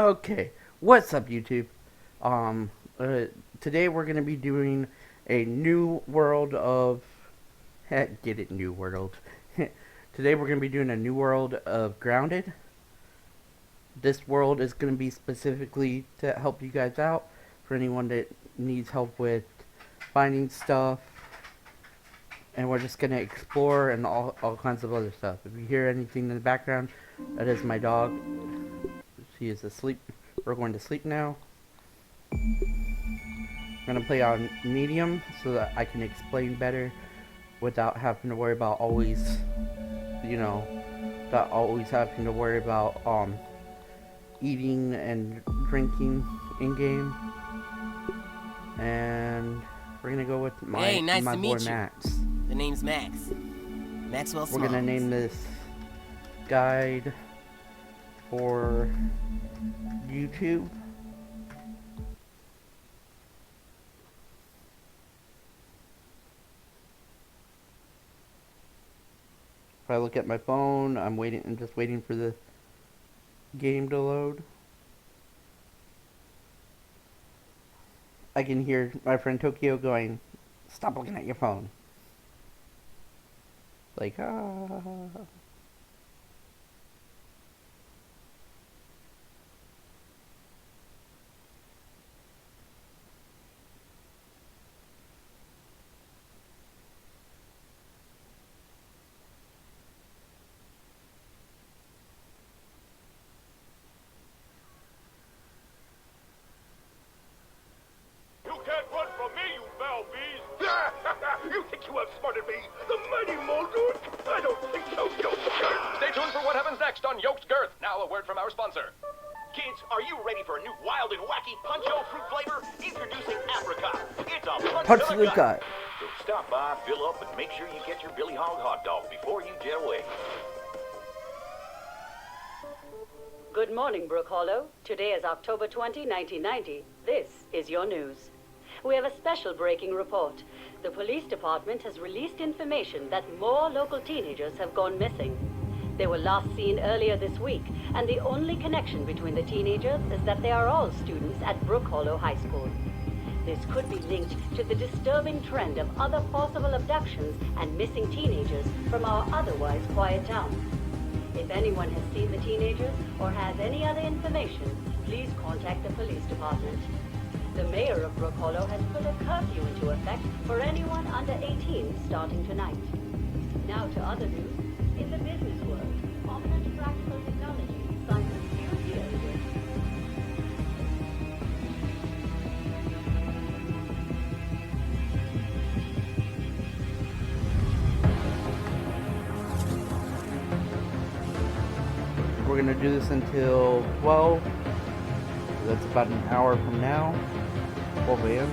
Okay, what's up, YouTube? Um, Today we're gonna be doing a new world of get it, new world. Today we're gonna be doing a new world of Grounded. This world is gonna be specifically to help you guys out for anyone that needs help with finding stuff, and we're just gonna explore and all kinds of other stuff. If you hear anything in the background, that is my dog. She is asleep. We're going to sleep now. I'm gonna play on medium so that I can explain better without having to worry about always, not always having to worry about eating and drinking in game. And we're gonna go with my nice my to boy meet you. Max. The name's Max. Maxwell Small. We're gonna name this guide for YouTube. If I look at my phone, I'm just waiting for the game to load. I can hear my friend Tokyo going, "Stop looking at your phone." Like, ah. You can't run from me, you foul beast! You think you outsmarted me? The mighty Muldoon? I don't think so, Yokes Girth! Stay tuned for what happens next on Yokes Girth. Now a word from our sponsor. Kids, are you ready for a new wild and wacky Punch-O fruit flavor? Introducing Apricot. It's a punch to the gut. So stop by, fill up, and make sure you get your Billy Hog hot dog before you jet away. Good morning, Brook Hollow. Today is October 20, 1990. This is your news. We have a special breaking report. The police department has released information that more local teenagers have gone missing. They were last seen earlier this week, and the only connection between the teenagers is that they are all students at Brook Hollow High School. This could be linked to the disturbing trend of other possible abductions and missing teenagers from our otherwise quiet town. If anyone has seen the teenagers or has any other information, please contact the police department. The mayor of Brook Hollow has put a curfew into effect for anyone under 18 starting tonight. Now to other news. In the business world, prominent practical technology signed a few deals with. We're gonna do this until 12. That's about an hour from now. 12 a.m.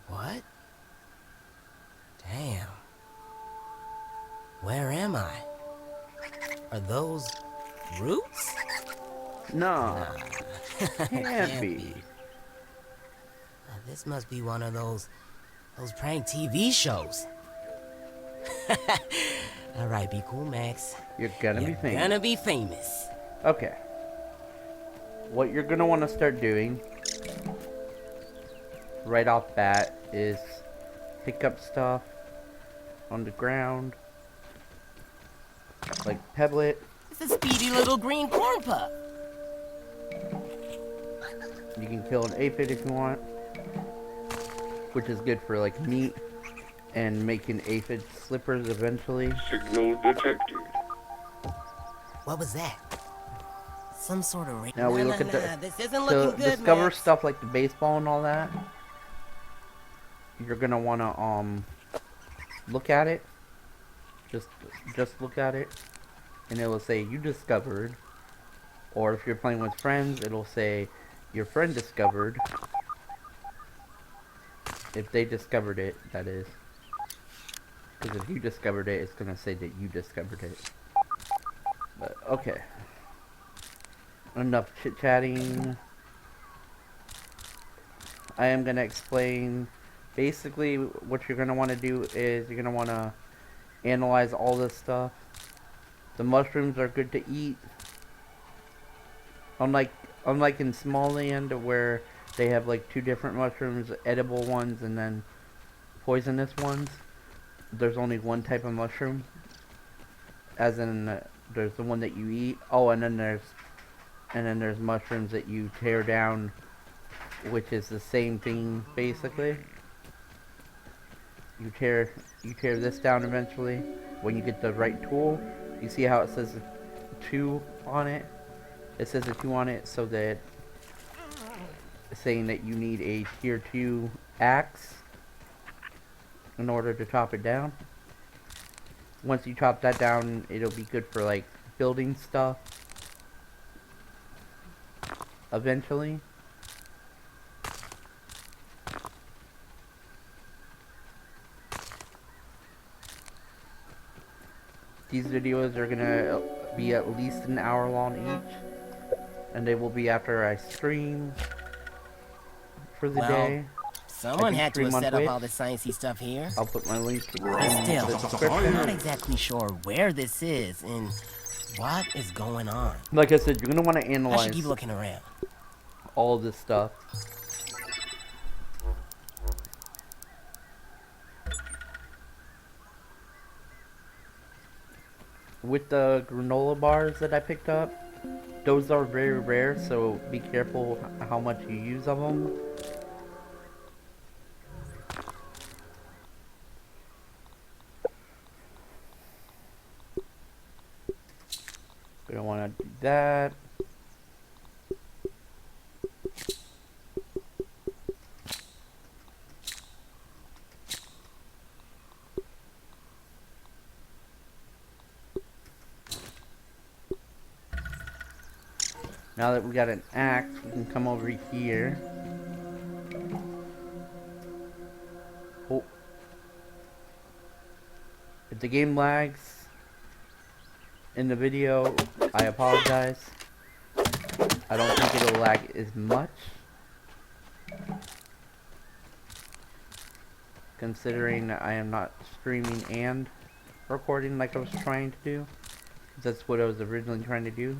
What? Damn. Where am I? Are those roots? No. Can't be. This must be one of those prank TV shows. All right, be cool, Max. You're gonna be famous. Gonna be famous. Okay. What you're gonna want to start doing right off bat is pick up stuff on the ground, like pebble it. It's a speedy little green corn pup. You can kill an aphid if you want, which is good for like meat and making aphid slippers eventually. Signal detected. What was that? Some sort of Now we look at this isn't to looking good, discover Max. stuff like the baseball and all that. You're gonna wanna look at it. Just look at it, and it will say you discovered. Or if you're playing with friends, it'll say your friend discovered. If they discovered it, that is. Because if you discovered it, it's gonna say that you discovered it. But okay. Enough chit-chatting. I am gonna explain. Basically, what you're gonna want to do is you're gonna want to analyze all this stuff. The mushrooms are good to eat. Unlike in Smallland, where they have like two different mushrooms, edible ones and then poisonous ones. There's only one type of mushroom. As in, there's the one that you eat. Oh, and then there's mushrooms that you tear down, which is the same thing basically. You tear this down eventually when you get the right tool. You see how it says 2 on it? It says a 2 on it so that saying that you need a tier 2 axe in order to chop it down. Once you chop that down, it'll be good for like building stuff eventually. These videos are gonna be at least an hour long each, and they will be after I stream for the day. Someone had to have stream on set up Twitch. all the sciencey stuff here. I'll put my link in But still, the I'm description. not exactly sure where this is and what is going on. Like I said, you're gonna want to I analyze should keep looking around. all of this stuff. With the granola bars that I picked up, those are very rare, so be careful how much you use of them. We don't want to do that. Now that we got an axe, we can come over here. Oh. If the game lags in the video, I apologize. I don't think it'll lag as much, considering I am not streaming and recording like I was trying to do. That's what I was originally trying to do.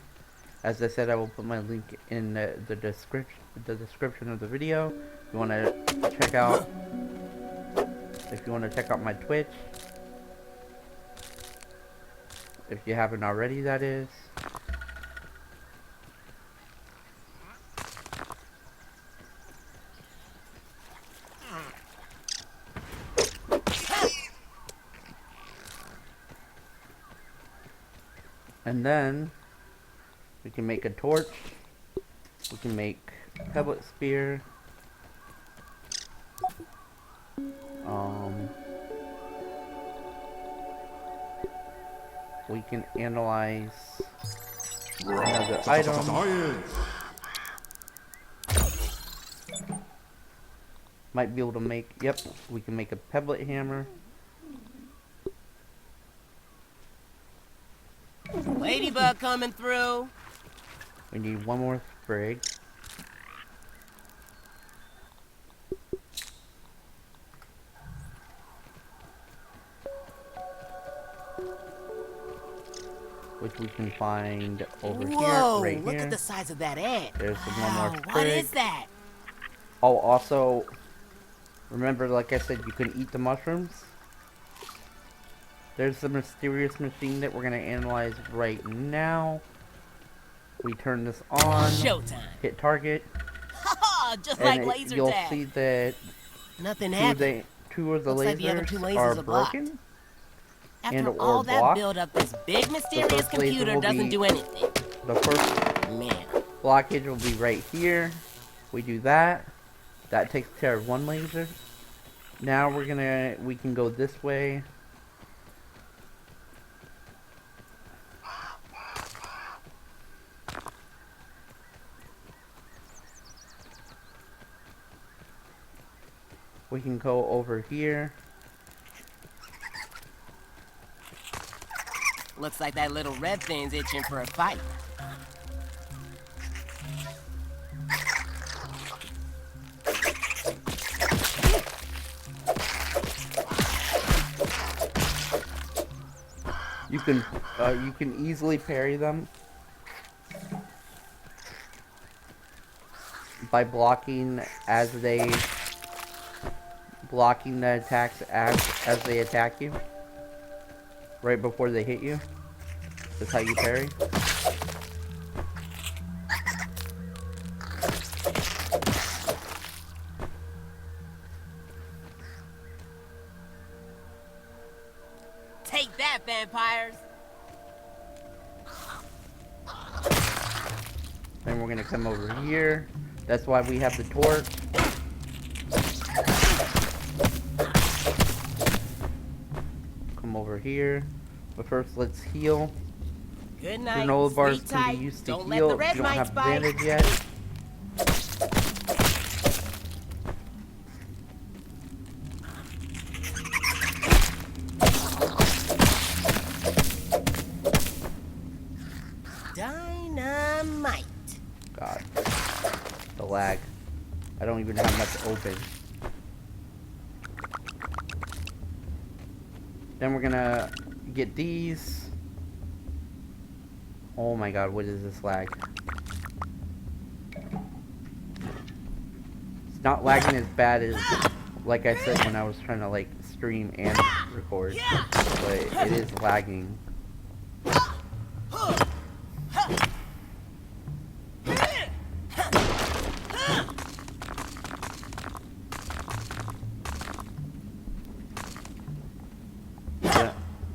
As I said, I will put my link in the description of the video. If you want to check out my Twitch, if you haven't already, that is. And then we can make a torch. We can make a pellet spear. We can analyze another item. Might be able to make, yep, we can make a pebblet hammer. Ladybug coming through. We need one more sprig. Which we can find over here, right look here. at the size of that ant. There's one more sprig. What is that? Oh, also, remember, like I said, you can eat the mushrooms. There's the mysterious machine that we're going to analyze right now. We turn this on. Showtime. Hit target. Just and like laser you'll tag. see that Nothing two happened. of the Looks like the other lasers two lasers are are blocked. broken After and all or that blocked. build-up, this big mysterious first laser computer will doesn't be- do anything. The first Man, blockage will be right here. We do that. That takes care of one laser. Now we can go this way. We can go over here. looks like that little red thing's itching for a fight. You can easily parry them by blocking the attacks as they attack you, right before they hit you. That's how you parry. Take that, vampires! Then we're gonna come over here. That's why we have the torch. Come over here. But first, let's heal. Good night. Granola bars Sleep can tight. be used to Don't heal let the if red you don't mites have bite. bandage yet. Dynamite. God. The lag. I don't even have much open. Then we're gonna get these. Oh my god, what is this lag? It's not lagging as bad as, like I said, when I was trying to like stream and record. But it is lagging.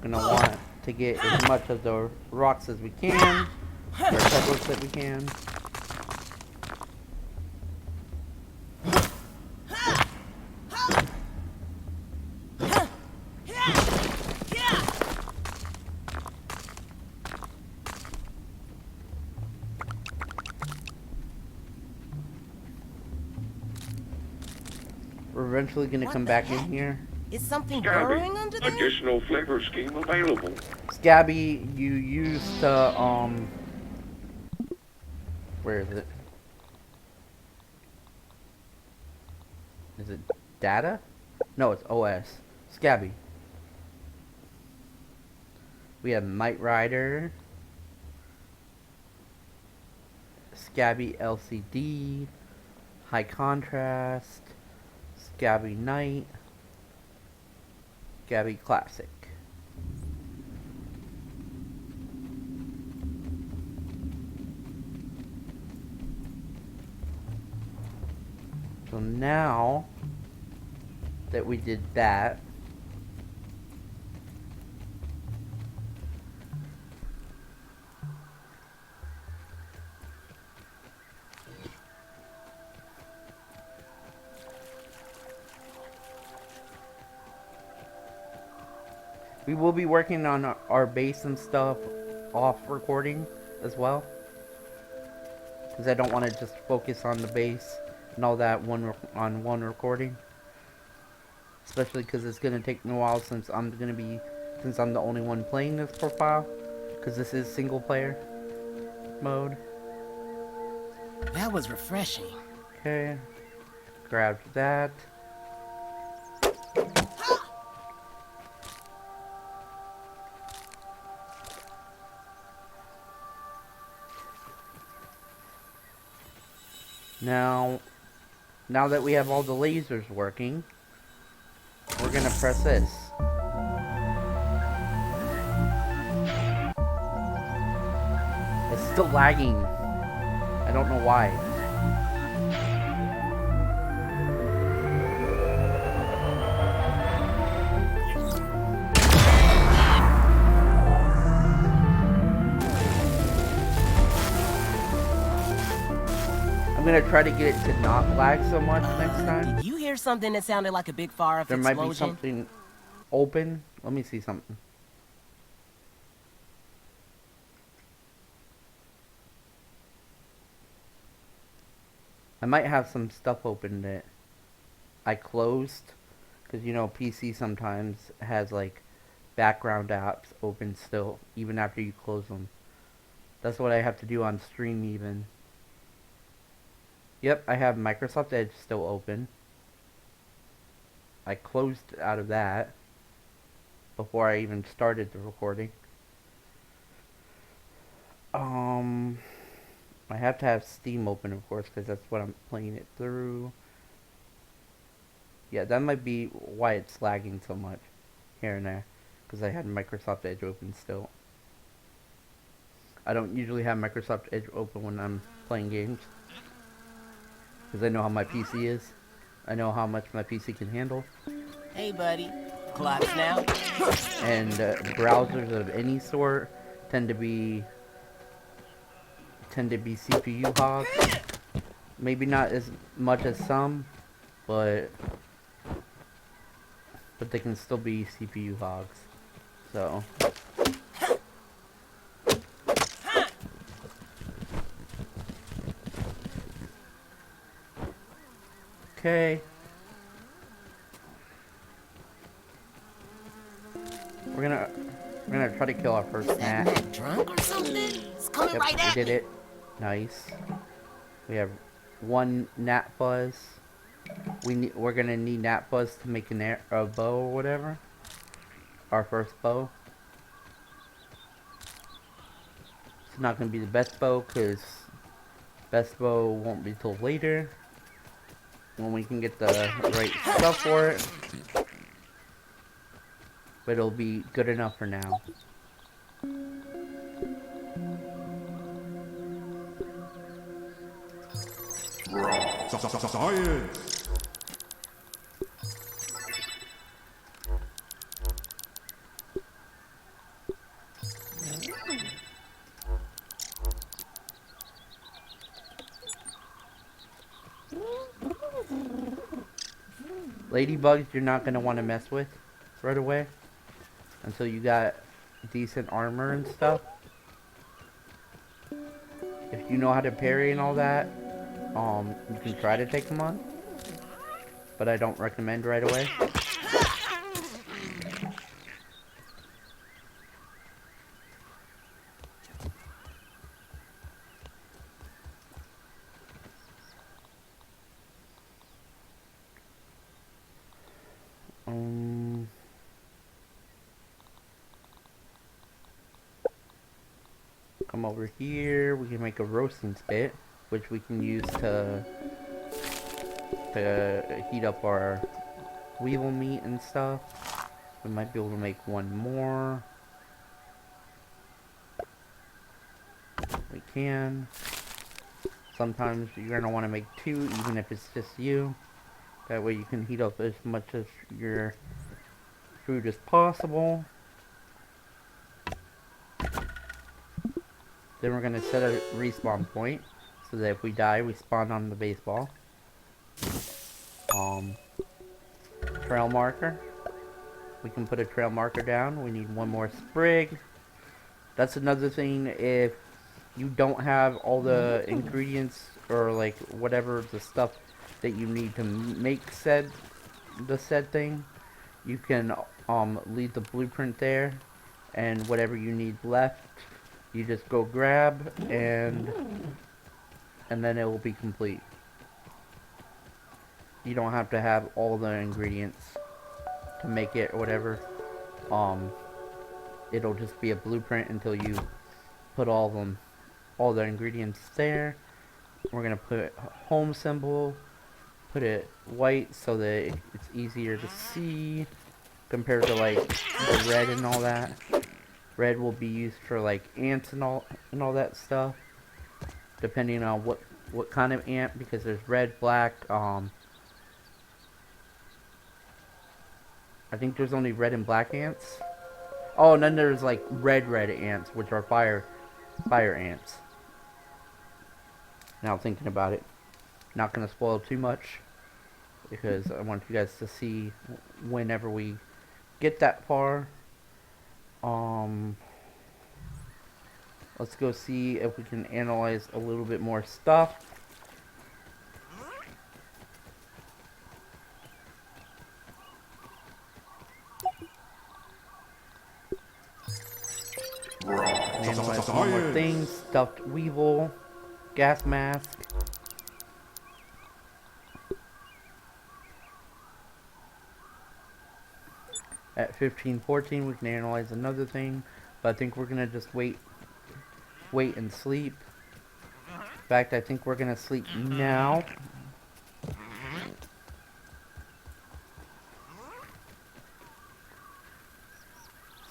Gonna want to get as much of the rocks as we can, or pebbles that we can. We're eventually gonna come back in here. Is something Scabby, burrowing under there? additional flavor scheme available. Scabby, you used to, where is it? Is it data? No, it's OS. Scabby. We have Might Rider. Scabby LCD. High Contrast. Scabby Night. Scabby Classic. So now that we did that, we will be working on our base and stuff off recording as well, because I don't want to just focus on the base and all that on one recording, especially because it's gonna take me a while since I'm the only one playing this profile, because this is single player mode. That was refreshing. Okay, grab that. Now that we have all the lasers working, we're gonna press this. It's still lagging. I don't know why. I'm gonna try to get it to not lag so much next time. Did you hear something that sounded like a big fire There explosion? might be something open. Let me see something. I might have some stuff open that I closed, because you know PC sometimes has like background apps open still even after you close them. That's what I have to do on stream even. Yep, I have Microsoft Edge still open. I closed out of that before I even started the recording. I have to have Steam open, of course, because that's what I'm playing it through. Yeah, that might be why it's lagging so much here and there, because I had Microsoft Edge open still. I don't usually have Microsoft Edge open when I'm playing games, because I know how my PC is. I know how much my PC can handle. Hey, buddy. Clocks now. And browsers of any sort tend to be CPU hogs. Maybe not as much as some, but they can still be CPU hogs. So okay. We're gonna try to kill our first Is that gnat. Matt drunk or something? It's coming Yep, right we at did me. it. Nice. We have one gnat fuzz. We're gonna need gnat fuzz to make a bow or whatever. Our first bow. It's not gonna be the best bow, cause best bow won't be till later when we can get the right stuff for it. But it'll be good enough for now. Science! Ladybugs you're not gonna want to mess with right away until you got decent armor and stuff. If you know how to parry and all that, you can try to take them on, but I don't recommend right away. Come over here, we can make a roasting spit, which we can use to heat up our weevil meat and stuff. We might be able to make one more. We can. Sometimes you're gonna want to make two, even if it's just you. That way you can heat up as much of your food as possible. Then we're gonna set a respawn point so that if we die, we spawn on the baseball. Trail marker. We can put a trail marker down. We need one more sprig. That's another thing. If you don't have all the ingredients or like whatever the stuff that you need to make the said thing, you can leave the blueprint there, and whatever you need left, you just go grab, and then it will be complete. You don't have to have all the ingredients to make it or whatever. It'll just be a blueprint until you put all the ingredients there. We're gonna put home symbol, put it white so that it's easier to see compared to like the red and all that. Red will be used for like ants and all that stuff, depending on what kind of ant, because there's red, black. I think there's only red and black ants. Oh, and then there's like red ants, which are fire ants. Now thinking about it. Not gonna spoil too much because I want you guys to see whenever we get that far. Um, let's go see if we can analyze a little bit more stuff. Analyze one more thing. Stuffed weevil, gas mask. At 15:14 we can analyze another thing, but I think we're gonna just wait and sleep. In fact, I think we're gonna sleep now.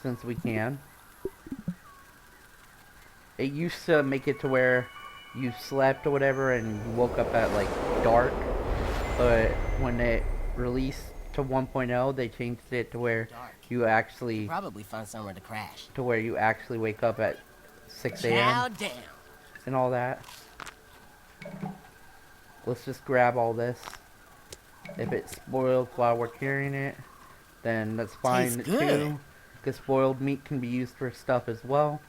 Since we can. It used to make it to where you slept or whatever and you woke up at like dark, but when it released to 1.0 they changed it to where you actually Probably find somewhere to crash. wake up at 6 Chow a.m. down. and all that. Let's just grab all this. If it's spoiled while we're carrying it, then that's fine Tastes good. too. Because spoiled meat can be used for stuff as well.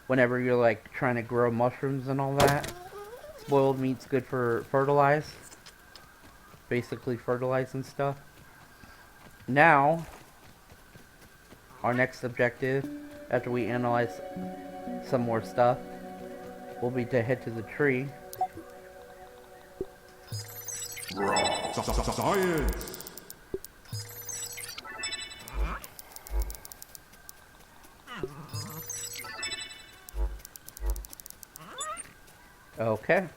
Whenever you're like trying to grow mushrooms and all that, spoiled meat's good for fertilize. Basically fertilizing stuff. Now, our next objective, after we analyze some more stuff, will be to head to the tree. Science! Okay.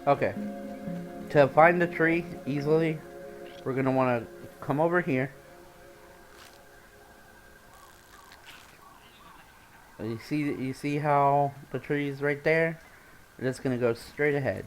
Okay. To find the tree easily, we're gonna want to come over here. You see how the tree is right there? We're just gonna go straight ahead.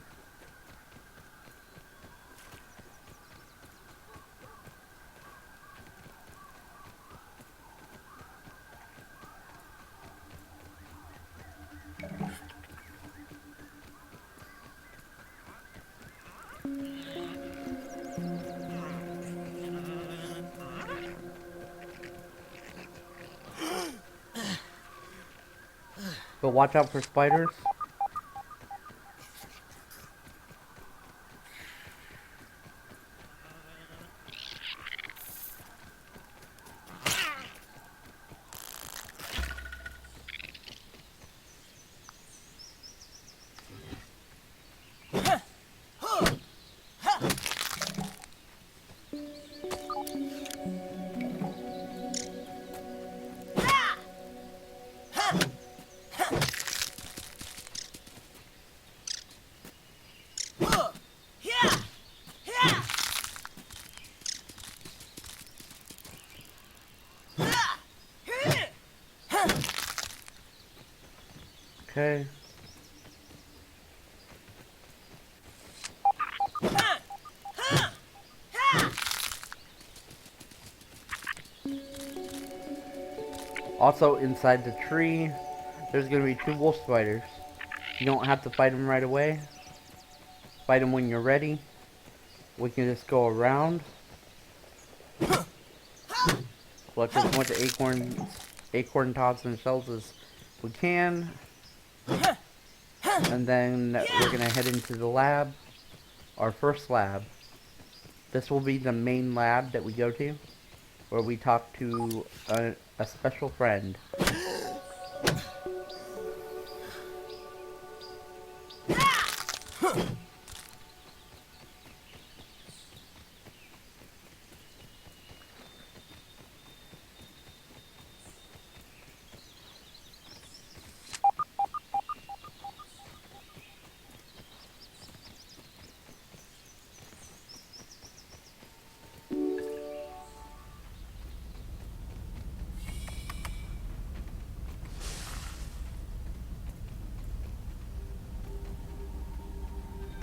But watch out for spiders. Okay. Also, inside the tree, there's going to be 2 wolf spiders. You don't have to fight them right away. Fight them when you're ready. We can just go around. Collect as much acorn tops and shells as we can. And then we're going to head into the lab. Our first lab. This will be the main lab that we go to, where we talk to a special friend.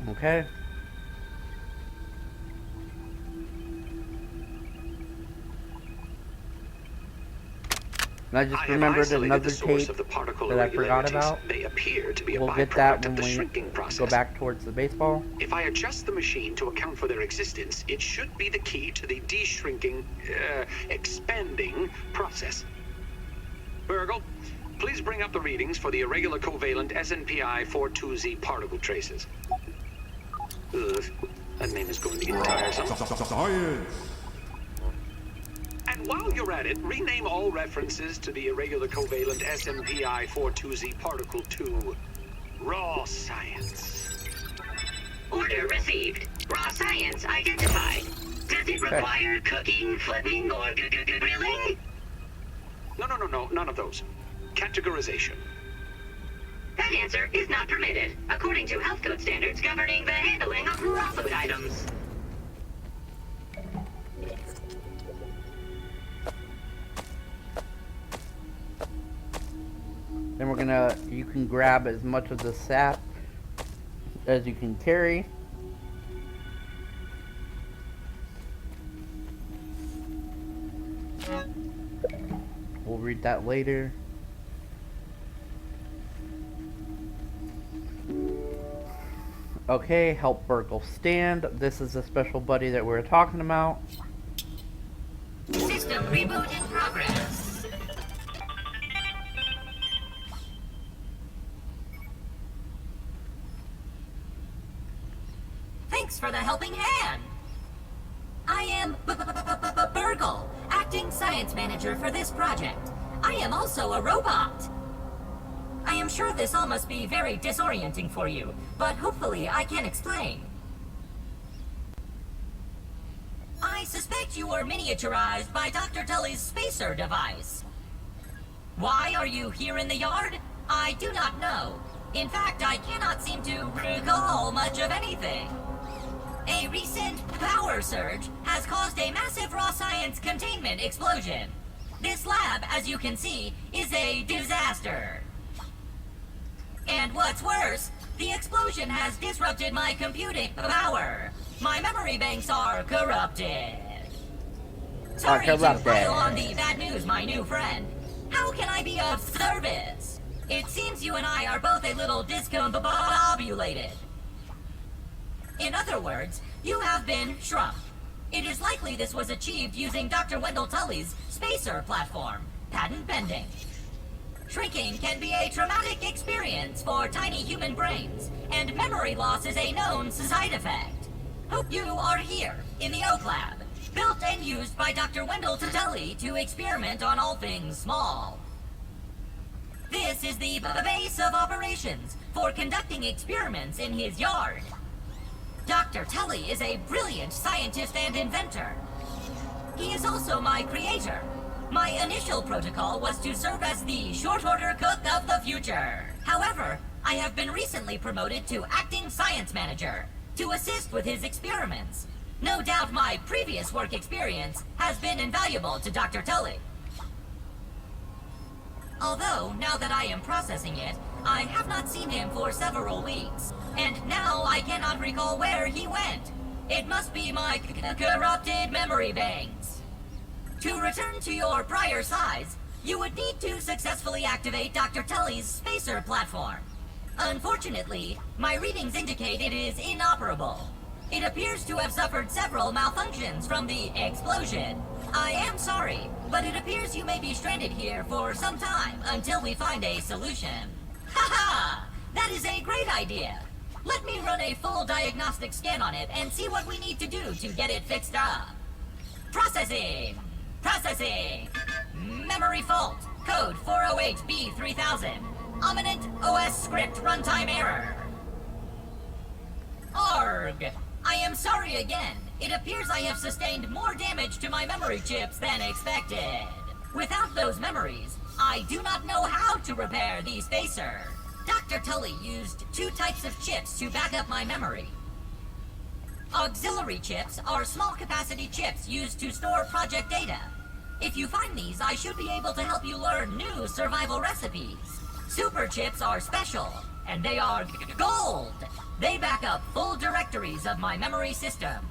Okay. And I just have remembered isolated another the source tape of the particle that I forgot irregularities. about. They appear to be a We'll get that byproduct when of the we shrinking process. go back towards the baseball. If I adjust the machine to account for their existence, it should be the key to the de-shrinking, expanding process. Burgle, please bring up the readings for the irregular covalent SNPI 42Z particle traces. Ugh, that name is going to get tiresome. Science! And while you're at it, rename all references to the irregular covalent SNPI 42Z particle to raw science. Order received. Raw science identified. Does it require cooking, flipping, or grilling? No, none of those. Categorization. That answer is not permitted, according to health code standards governing the handling of raw food items. Then you can grab as much of the sap as you can carry. We'll read that later. Okay, help Burgle stand. This is the special buddy that we were talking about. System reboot in progress. Thanks for the helping hand. I am Burgle, acting science manager for this project. I am also a robot. I am sure this all must be very disorienting for you, but hopefully I can explain. I suspect you were miniaturized by Dr. Tully's spacer device. Why are you here in the yard? I do not know. In fact, I cannot seem to recall much of anything. A recent power surge has caused a massive raw science containment explosion. This lab, as you can see, is a disaster. And what's worse, the explosion has disrupted my computing power. My memory banks are corrupted. Sorry to pile on the bad news, my new friend. How can I be of service? It seems you and I are both a little discombobulated. In other words, you have been shrunk. It is likely this was achieved using Dr. Wendell Tully's spacer platform, patent pending. Shrinking can be a traumatic experience for tiny human brains, and memory loss is a known side effect. Hope you are here, in the Oak Lab, built and used by Dr. Wendell Tully to experiment on all things small. This is the base of operations for conducting experiments in his yard. Dr. Tully is a brilliant scientist and inventor. He is also my creator. My initial protocol was to serve as the short order cook of the future. However, I have been recently promoted to acting science manager to assist with his experiments. No doubt my previous work experience has been invaluable to Dr. Tully. Although, now that I am processing it, I have not seen him for several weeks, and now I cannot recall where he went. It must be my corrupted memory banks. To return to your prior size, you would need to successfully activate Dr. Tully's spacer platform. Unfortunately, my readings indicate it is inoperable. It appears to have suffered several malfunctions from the explosion. I am sorry, but it appears you may be stranded here for some time until we find a solution. Haha! That is a great idea! Let me run a full diagnostic scan on it and see what we need to do to get it fixed up. Processing! Processing! Memory fault. Code 408B3000. Ominent OS script runtime error. Arg! I am sorry again. It appears I have sustained more damage to my memory chips than expected. Without those memories, I do not know how to repair the spacer. Dr. Tully used 2 types of chips to back up my memory. Auxiliary chips are small capacity chips used to store project data. If you find these, I should be able to help you learn new survival recipes. Super chips are special, and they are gold. They back up full directories of my memory system.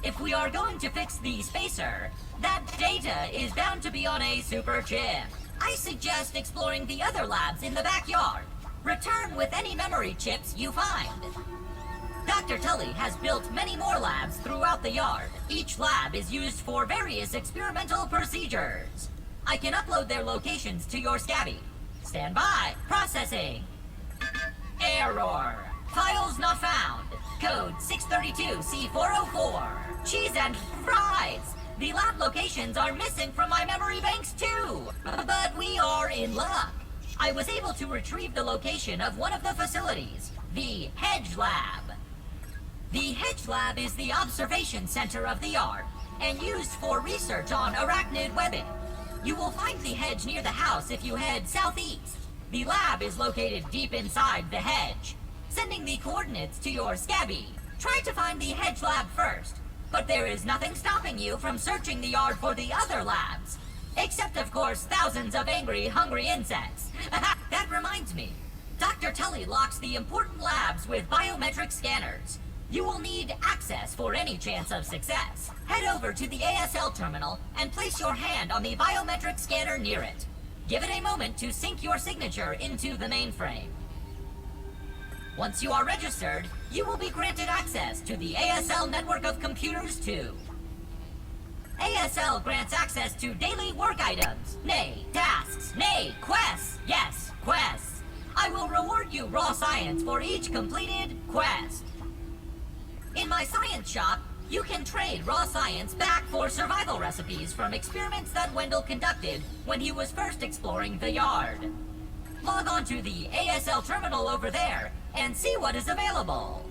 If we are going to fix the spacer, that data is bound to be on a super chip. I suggest exploring the other labs in the backyard. Return with any memory chips you find. Dr. Tully has built many more labs throughout the yard. Each lab is used for various experimental procedures. I can upload their locations to your Scabby. Stand by. Processing. Error. Files not found. Code 632C404. Cheese and fries. The lab locations are missing from my memory banks too. But we are in luck. I was able to retrieve the location of one of the facilities, the Hedge Lab. The Hedge Lab is the observation center of the yard and used for research on arachnid webbing. You will find the hedge near the house if you head southeast. The lab is located deep inside the hedge. Sending the coordinates to your Scabby. Try to find the Hedge Lab first, but there is nothing stopping you from searching the yard for the other labs. Except, of course, thousands of angry, hungry insects. That reminds me. Dr. Tully locks the important labs with biometric scanners. You will need access for any chance of success. Head over to the ASL terminal and place your hand on the biometric scanner near it. Give it a moment to sync your signature into the mainframe. Once you are registered, you will be granted access to the ASL network of computers too. ASL grants access to daily work items, nay, tasks, nay, quests, yes, quests. I will reward you raw science for each completed quest. In my science shop, you can trade raw science back for survival recipes from experiments that Wendell conducted when he was first exploring the yard. Log on to the ASL terminal over there and see what is available.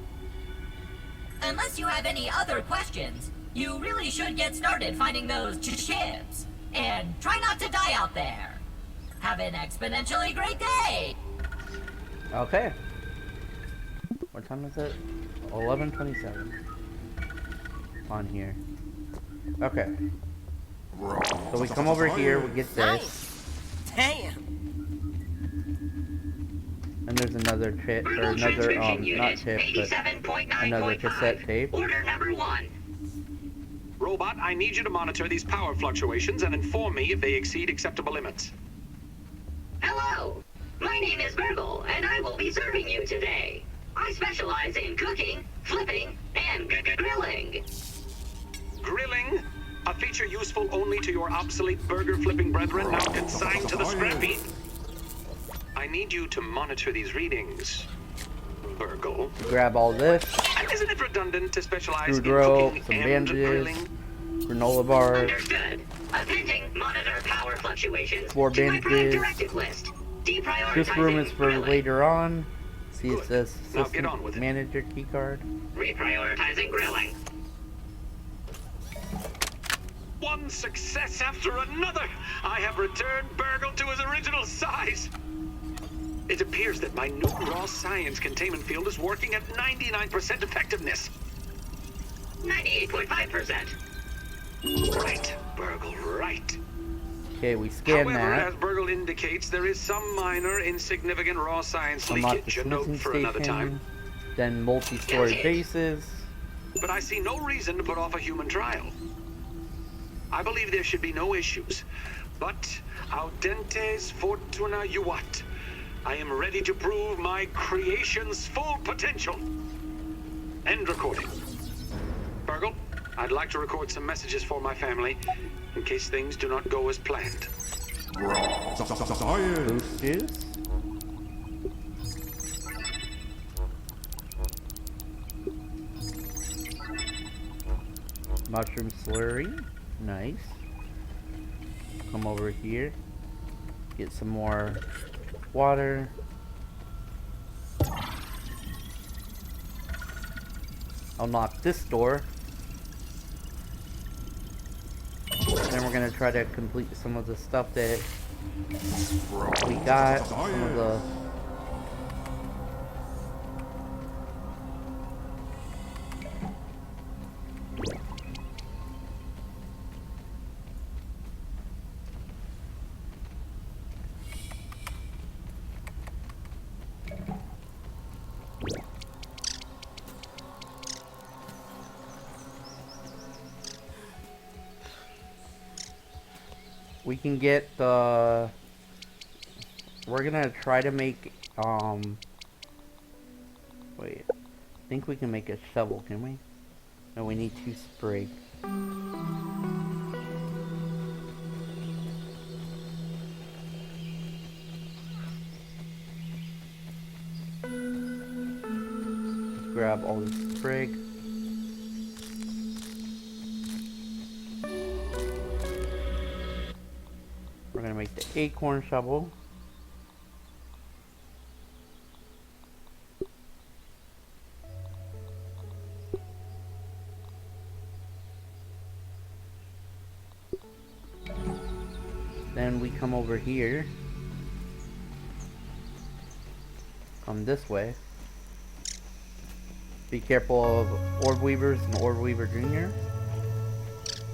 Unless you have any other questions, you really should get started finding those chips. And try not to die out there. Have an exponentially great day! Okay. What time is it? 11:27. On here. Okay. So we come over here, we get this, Nice. Damn. and there's another chip, or another, not chip, but another cassette tape. Order number 1. Robot, I need you to monitor these power fluctuations and inform me if they exceed acceptable limits. Hello, my name is Burgle, and I will be serving you today. I specialize in cooking, flipping, and grilling. Grilling? A feature useful only to your obsolete burger-flipping brethren now consigned to the scrap heap. I need you to monitor these readings, Burgle. Grab all this, And isn't it redundant to specialize in screw drill, cooking some and bandages, grilling? granola bars, Understood. Attending monitor power fluctuations 4 to my prime bandages. directive list. Deprioritizing This room is for grilling. later on. See, it Good. says Now get on Assistant with it. Manager keycard. Reprioritizing grilling. One success after another! I have returned Burgle to his original size! It appears that my new raw science containment field is working at 99% effectiveness. 98.5%. Right, Burgle, right. Okay, we scan However, that. as Burgle indicates, there is some minor, insignificant raw science Unlock leakage, the a note smithing for another time. station. Then multi-story bases. But I see no reason to put off a human trial. I believe there should be no issues. But audentes fortuna juvat. I am ready to prove my creation's full potential. End recording. Burgle, I'd like to record some messages for my family in case things do not go as planned. Boost juice. Mushroom slurry. Nice. Come over here. Get some more water. Unlock this door. Then we're gonna try to complete some of the stuff that we got. Some of the we can get the we're gonna try to make, wait, I think we can make a shovel, can we? No, we need 2 sprig. Let's grab all this sprig. We're gonna make the acorn shovel. Then we come over here. Come this way. Be careful of orb weavers and orb weaver junior,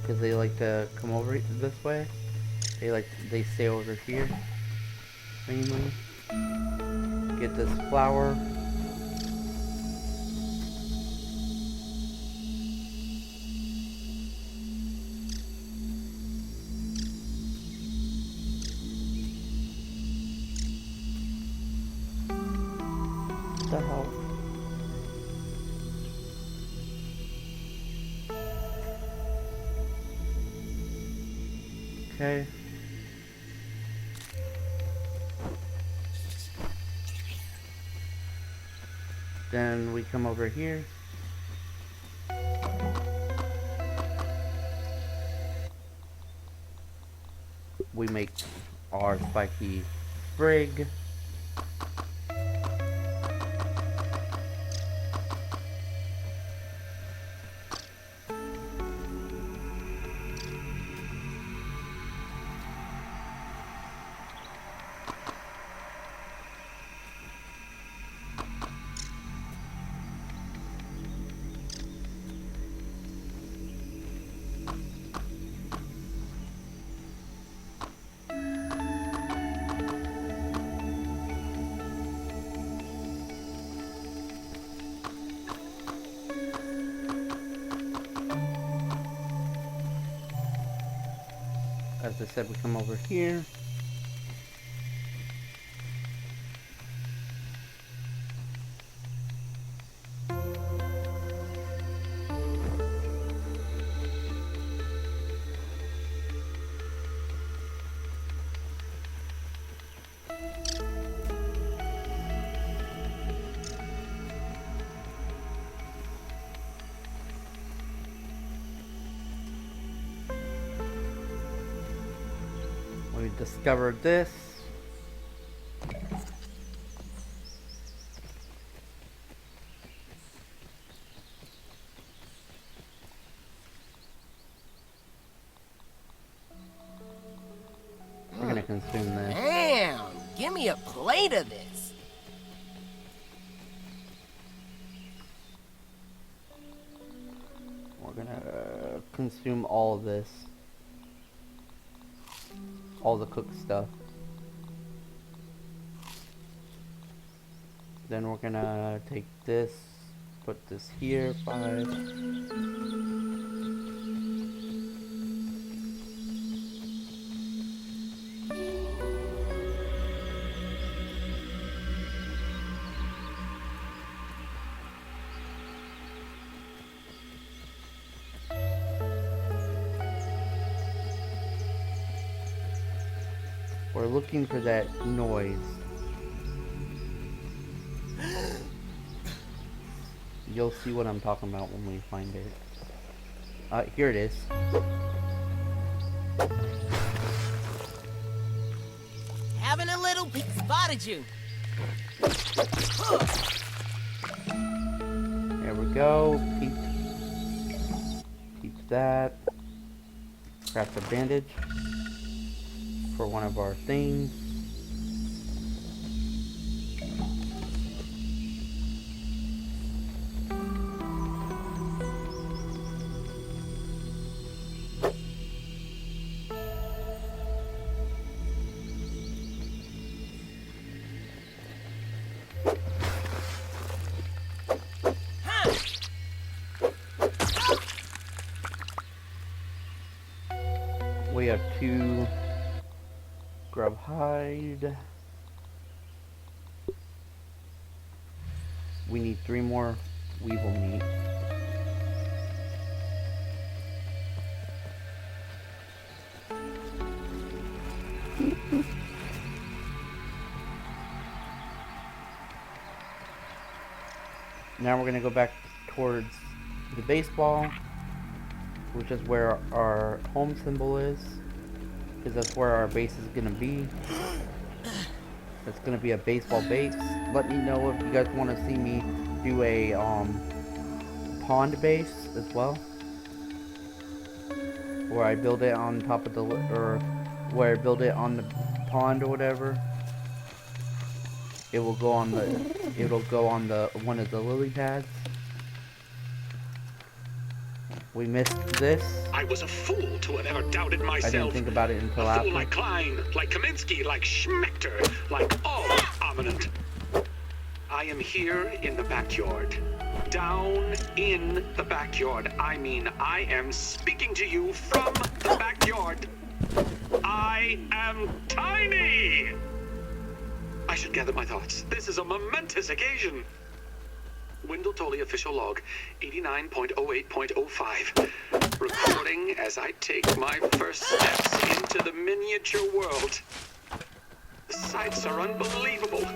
because they like to come over this way. They stay over here mainly. Get this flower. What the hell? Okay. Then we come over here. We make our spiky sprig. As I said, we come over here. We discovered this. We're gonna consume this. Damn! Give me a plate of this. We're gonna consume all of this. All the cooked stuff. Then we're gonna take this, put this here, 5. We're looking for that noise. You'll see what I'm talking about when we find it. Here it is. Having a little peek. Spotted you. There we go. Keep that. Craft a bandage for one of our things. We have 2 grub hide. we need 3 more weevil meat. Now we're going to go back towards the baseball, which is where our home symbol is, because that's where our base is going to be. It's going to be a baseball base. Let me know if you guys want to see me do a pond base as well, where I build it on top of the, or where I build it on the pond or whatever. It will go on the one of the lily pads. We missed this. I was a fool to have ever doubted myself. I didn't think about it until a after. fool like Klein, like Kaminsky, like Schmechter, like all Ominent. I am here in the backyard. Down in the backyard. I mean, I am speaking to you from the backyard. I am tiny! I should gather my thoughts. This is a momentous occasion. Wendell Tully official log, 89.08.05. Recording as I take my first steps into the miniature world. The sights are unbelievable.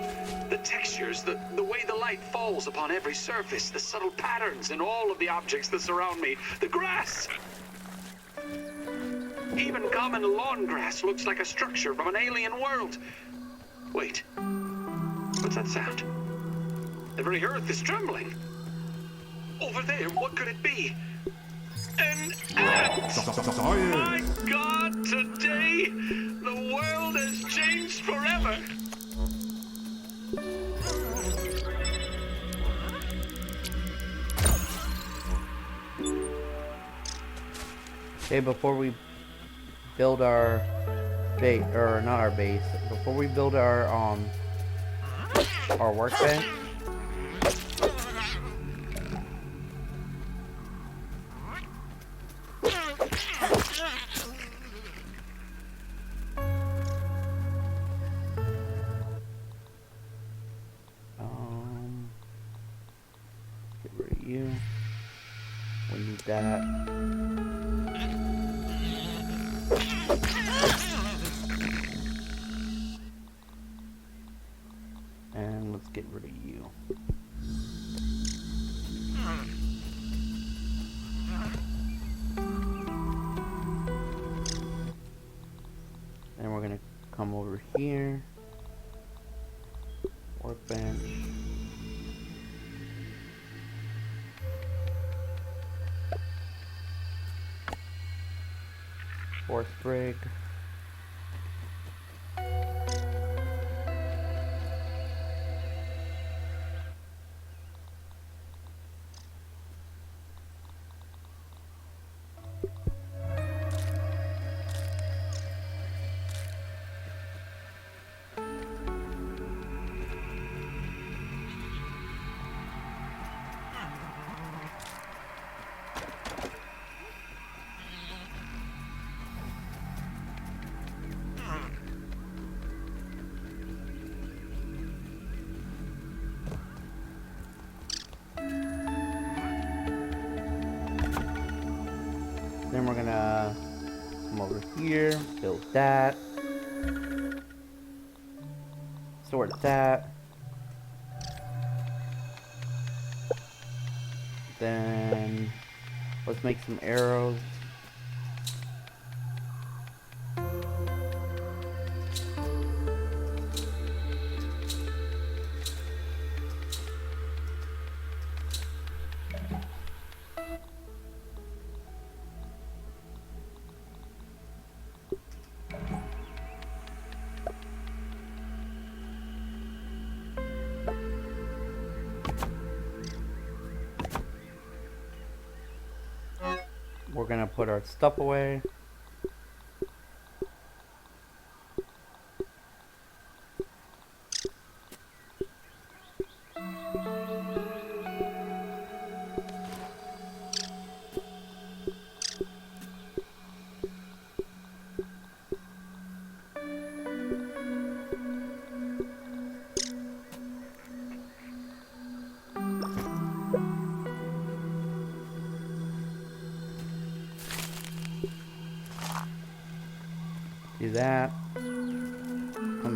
The textures, the way the light falls upon every surface, the subtle patterns in all of the objects that surround me. The grass! Even common lawn grass looks like a structure from an alien world. Wait, what's that sound? The very earth is trembling. Over there, what could it be? An ant! My God, today, the world has changed forever. Okay, before we build our base, or not our base, before we build our workbench, get rid of you. We need that. And let's get rid of you. And we're gonna come over here. Workbench. Force break. Then we're gonna come over here, build that, sort that, then let's make some arrows. We're gonna put our stuff away.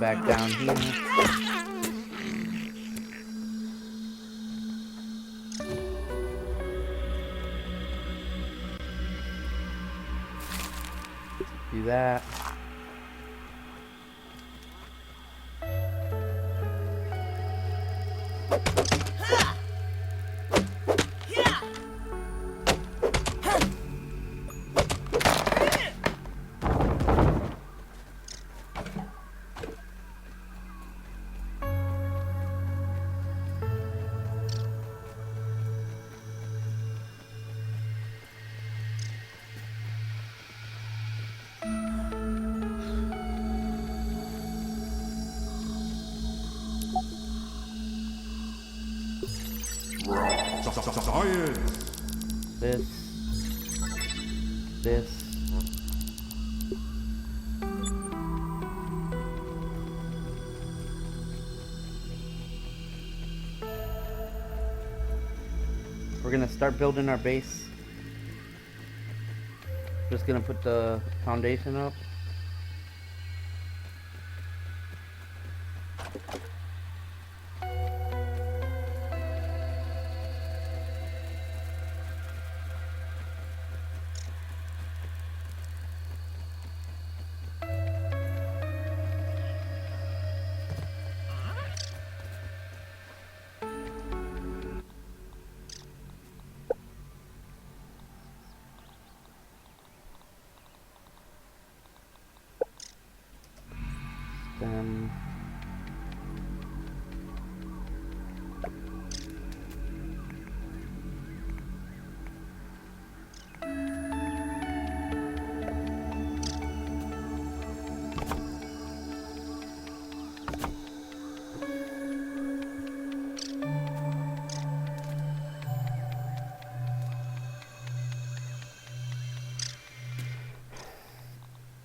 back down here. Do that. This. We're gonna start building our base. Just gonna put the foundation up.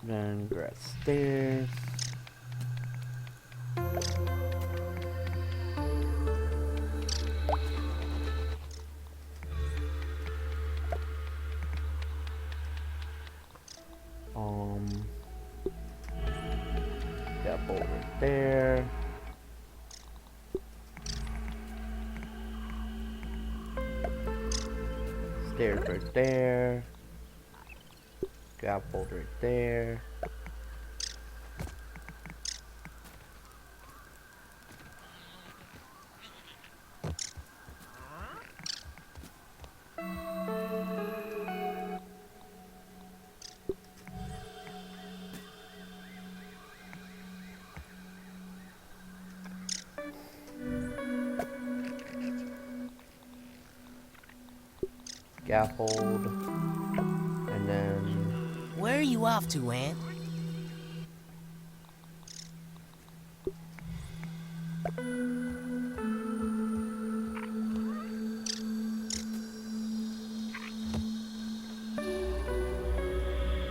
Then grass stairs. Got bolt right there. Stairs right there. Got bolt right there. Scaffold, and then Where are you off to, Ant?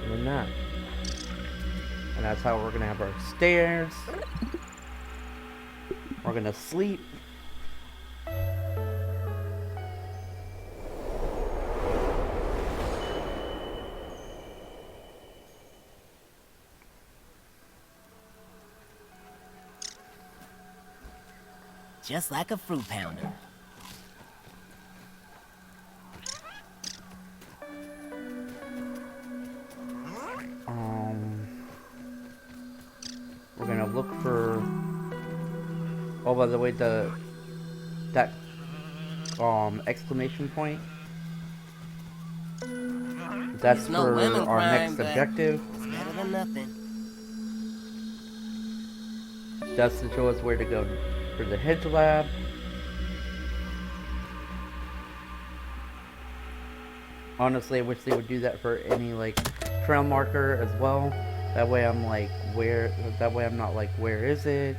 and then that. And that's how we're gonna have our stairs. We're gonna sleep. Just like a fruit pounder. We're gonna look for. Oh, by the way, that exclamation point. That's It's no for lemon our crime, next but objective. It's better than nothing. That's to show us where to go for the hedge lab. Honestly, I wish they would do that for any like trail marker as well. That way I'm like, where? That way I'm not like, where is it?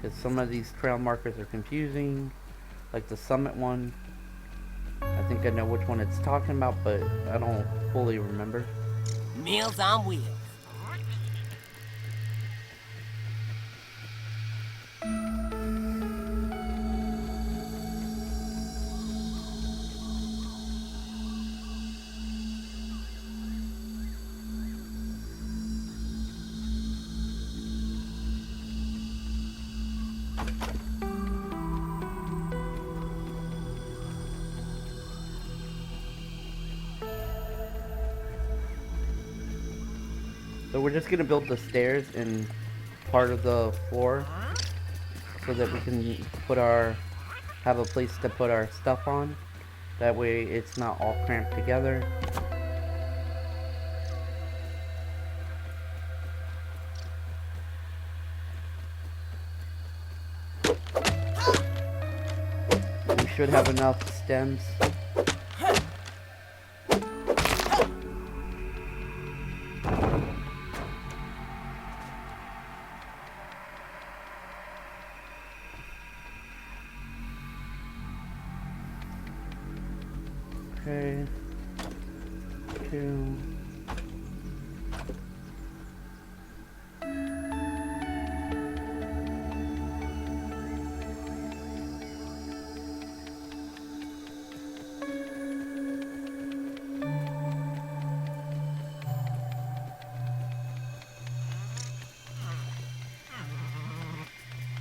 Because some of these trail markers are confusing. Like the summit one. I think I know which one it's talking about, but I don't fully remember. Meals on wheels. So we're just gonna build the stairs in part of the floor so that we can have a place to put our stuff on. That way it's not all cramped together. We should have enough stems. Okay. 2.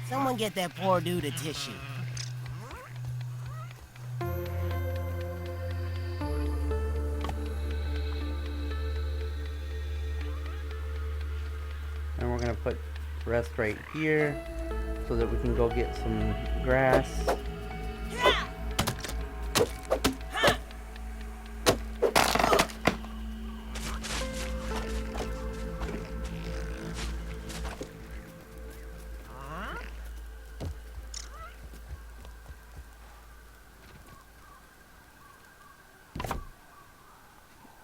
Someone get that poor dude a tissue. And we're gonna put rest right here so that we can go get some grass.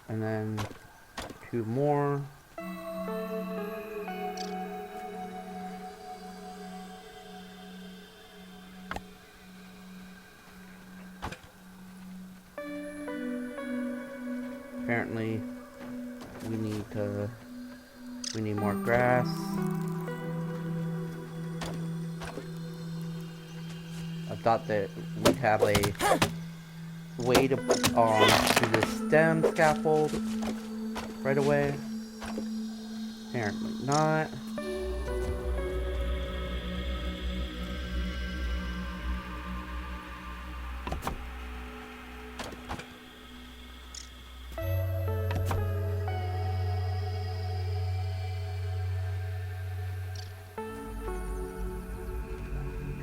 And then 2 more. Apparently we need more grass. I thought that we'd have a way to do the stem scaffold right away. Apparently not.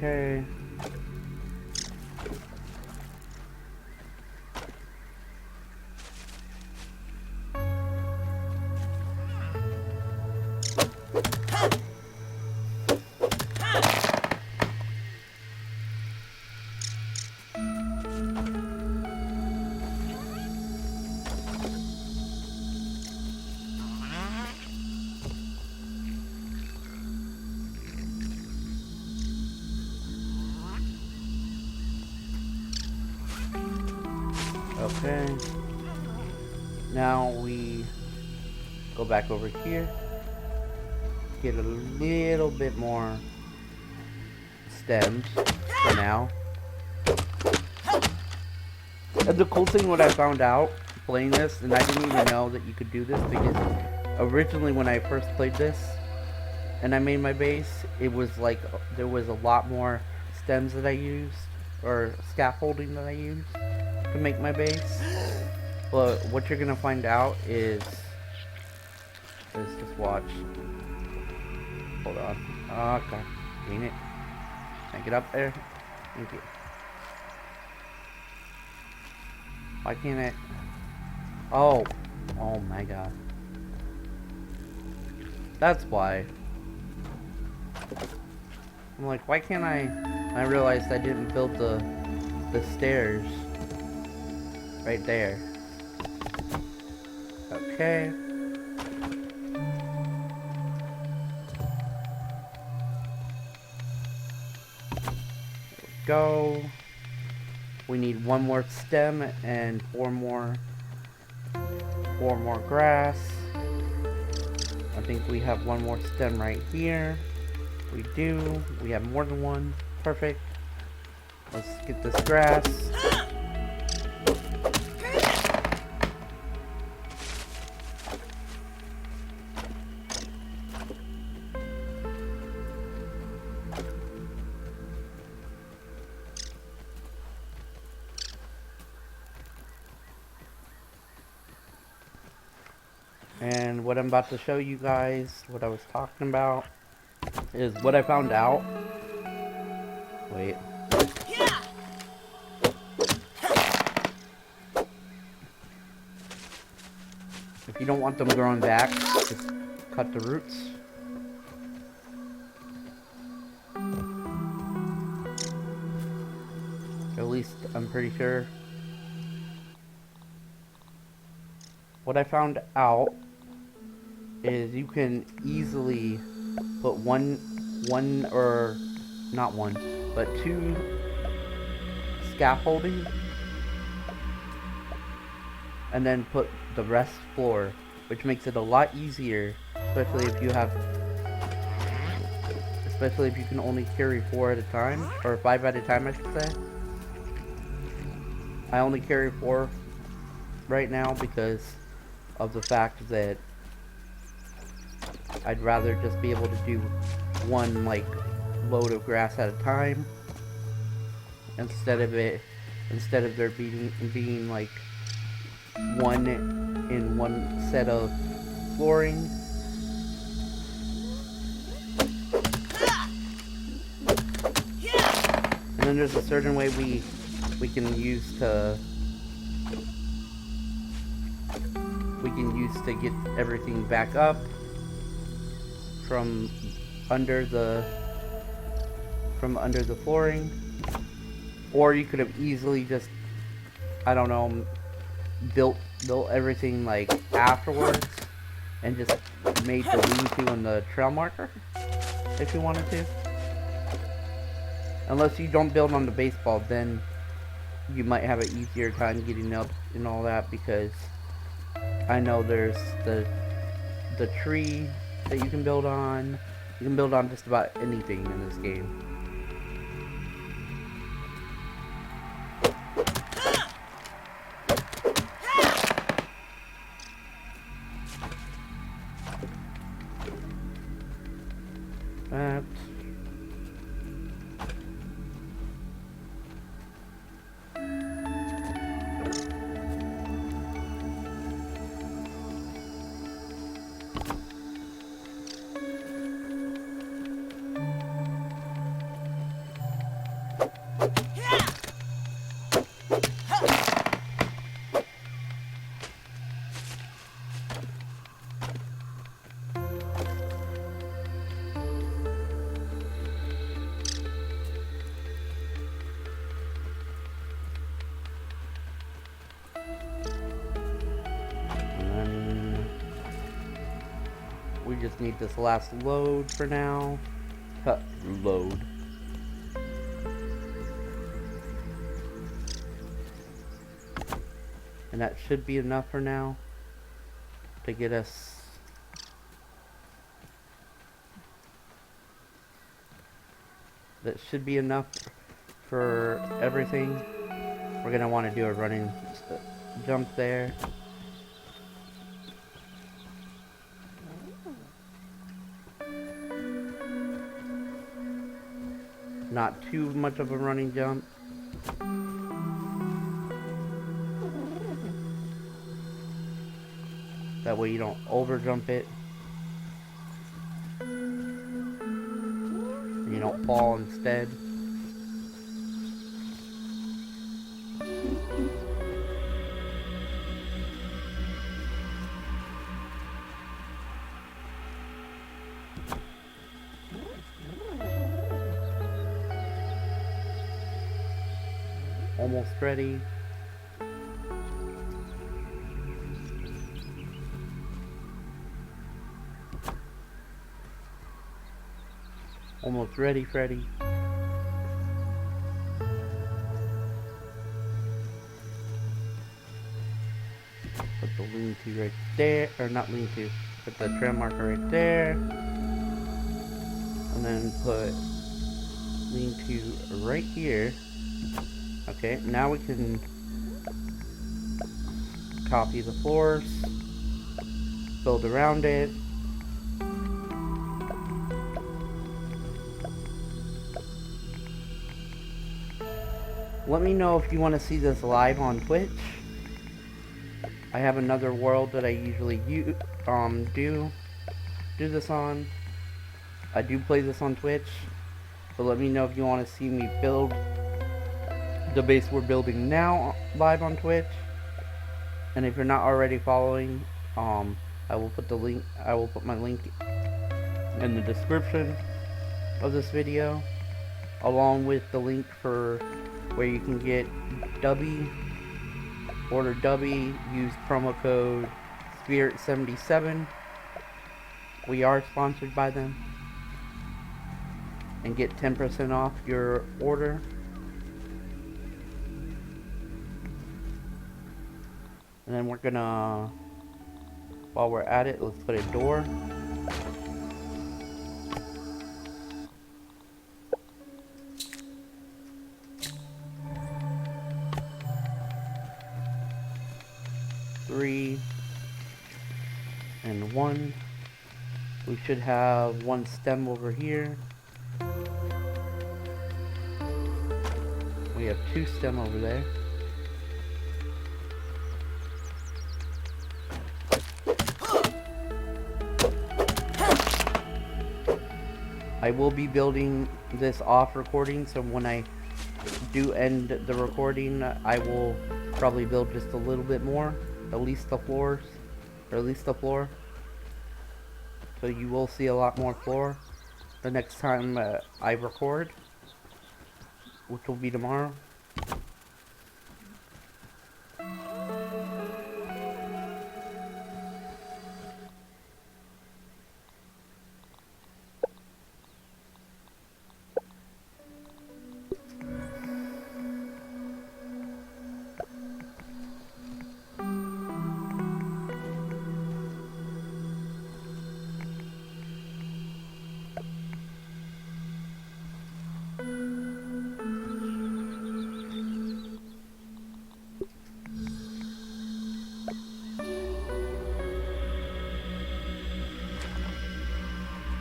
Okay. Okay. Now we go back over here. Get a little bit more stems for now. And the cool thing what I found out playing this, and I didn't even know that you could do this because originally when I first played this and I made my base, it was like there was a lot more stems that I used or scaffolding that I used to make my base. But what you're gonna find out is just watch. Hold on. Oh god, dang it. Can I get up there? Thank you. Why can't I? Oh my god. That's why. I'm like, why can't I? I realized I didn't build the stairs right there. Okay. Go. We need 1 more stem and 4 more grass. I think we have 1 more stem right here. We do. We have more than 1. Perfect. Let's get this grass. And And what I'm about to show you guys, what I was talking about, is what I found out. Wait. If you don't want them growing back, just cut the roots. At least I'm pretty sure. What I found out is you can easily put one or not one, but 2 scaffolding, and then put the rest floor, which makes it a lot easier, especially if you can only carry 4 at a time, or 5 at a time, I should say. I only carry 4 right now because of the fact that I'd rather just be able to do one like load of grass at a time instead of there being like one in one set of flooring. And then there's a certain way we can use to get everything back up from under the flooring. Or you could have easily just, I don't know, built everything like afterwards and just made the lean-to and the trail marker if you wanted to. Unless you don't build on the baseball, then you might have an easier time getting up and all that, because I know there's the tree that you can build on. You can build on just about anything in this game. That. We just need this last load for now. Load. And that should be enough for now to get us that should be enough for everything. We're gonna want to do a running jump there. Not too much of a running jump. That way you don't over jump it. And you don't fall instead. Almost ready. Almost ready, Freddy. Put the lean-to right there, or not lean-to. Put the trail marker right there. And then put lean-to right here. Okay, now we can copy the floors, build around it. Let me know if you want to see this live on Twitch. I have another world that I usually do this on. I do play this on Twitch, but let me know if you want to see me build the base we're building now live on Twitch. And if you're not already following, I will put my link in the description of this video, along with the link for where you can get Dubby. Order Dubby, use promo code Spirit77. We are sponsored by them. And get 10% off your order. And then we're gonna, while we're at it, let's put a door. Three and one. We should have one stem over here. We have two stem over there. I will be building this off recording, so when I do end the recording, I will probably build just a little bit more, at least the floors, or at least the floor. So you will see a lot more floor the next time I record, which will be tomorrow.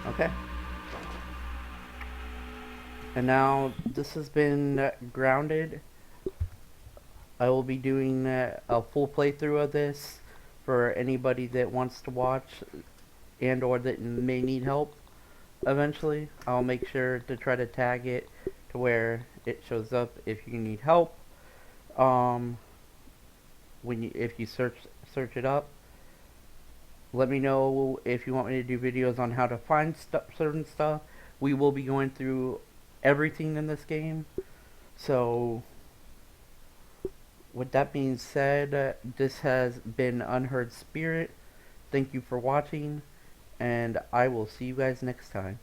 Okay. And now this has been grounded. I will be doing a full playthrough of this for anybody that wants to watch and or that may need help eventually. I'll make sure to try to tag it to where it shows up if you need help. If you search it up. Let me know if you want me to do videos on how to find certain stuff. We will be going through everything in this game. So, with that being said, this has been Unheard Spirit. Thank you for watching, and I will see you guys next time.